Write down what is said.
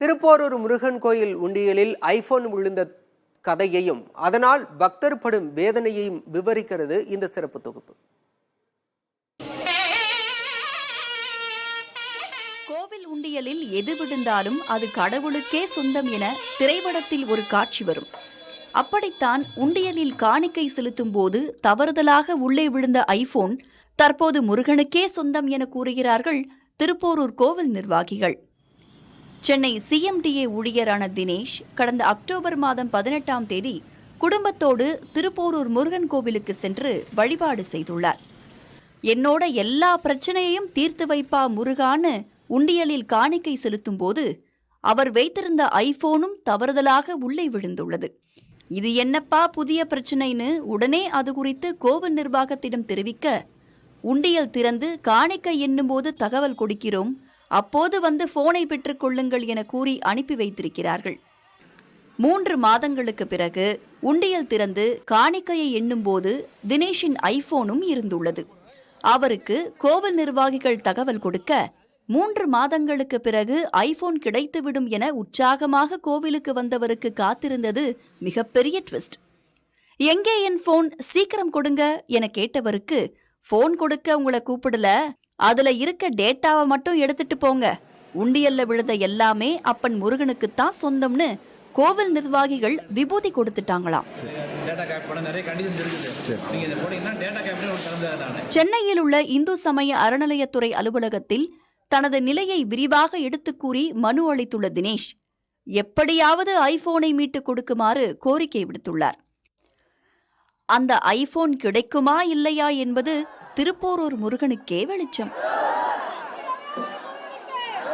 திருப்போரூர் முருகன் கோயில் உண்டியலில் ஐபோன் விழுந்த கதையையும் அதனால் பக்தர் படும் வேதனையையும் விவரிக்கிறது இந்த சிறப்பு தொகுப்பு. கோவில் உண்டியலில் எது விழுந்தாலும் அது கடவுளுக்கே சொந்தம் என திரைப்படத்தில் ஒரு காட்சி வரும். அப்படித்தான் உண்டியலில் காணிக்கை செலுத்தும் போது தவறுதலாக உள்ளே விழுந்த ஐபோன் தற்போது முருகனுக்கே சொந்தம் என கூறுகிறார்கள் திருப்போரூர் கோவில் நிர்வாகிகள். சென்னை சிஎம்டிஏ ஊழியரான தினேஷ் கடந்த அக்டோபர் மாதம் 18ஆம் தேதி குடும்பத்தோடு திருப்போரூர் முருகன் கோவிலுக்கு சென்று வழிபாடு செய்துள்ளார். என்னோட எல்லா பிரச்சனையையும் தீர்த்து வைப்பா முருகான்னு உண்டியலில் காணிக்கை செலுத்தும் போது அவர் வைத்திருந்த ஐபோனும் தவறுதலாக உள்ளே விழுந்துள்ளது. இது என்னப்பா புதிய பிரச்சனைன்னு உடனே அது குறித்து கோவில் நிர்வாகத்திடம் தெரிவிக்க, உண்டியல் திறந்து காணிக்கை எண்ணும்போது தகவல் கொடுக்கிறோம், அப்போது வந்து போனை பெற்றுக் கொள்ளுங்கள் என கூறி அனுப்பி வைத்திருக்கிறார்கள். 3 மாதங்களுக்கு பிறகு உண்டியல் திறந்து காணிக்கையை எண்ணும்போது தினேஷின் ஐபோனும் இருந்துள்ளது. அவருக்கு கோவில் நிர்வாகிகள் தகவல் கொடுக்க 3 மாதங்களுக்கு பிறகு ஐபோன் கிடைத்துவிடும் என உற்சாகமாக கோவிலுக்கு வந்தவருக்கு காத்திருந்தது மிகப்பெரிய ட்விஸ்ட். எங்கே என் போன், சீக்கிரம் கொடுங்க என கேட்டவருக்கு, போன் கொடுக்க உங்களை கூப்பிடல, அதுல இருக்க டேட்டாவை மட்டும் எடுத்துட்டு போங்க, உண்டியல்ல விழுந்த எல்லாமே அப்பன் முருகனுக்குத்தான் சொந்தம்னு கோவில் நிர்வாகிகள் விபூதி கொடுத்துட்டாங்களாம். சென்னையில் உள்ள இந்து சமய அறநிலையத்துறை அலுவலகத்தில் தனது நிலையை விரிவாக எடுத்து கூறி மனு அளித்துள்ள தினேஷ், எப்படியாவது ஐபோனை மீட்டு கொடுக்குமாறு கோரிக்கை விடுத்துள்ளார். அந்த ஐபோன் கிடைக்குமா இல்லையா என்பது திருப்போரூர் முருகனுக்கே வெளிச்சம்.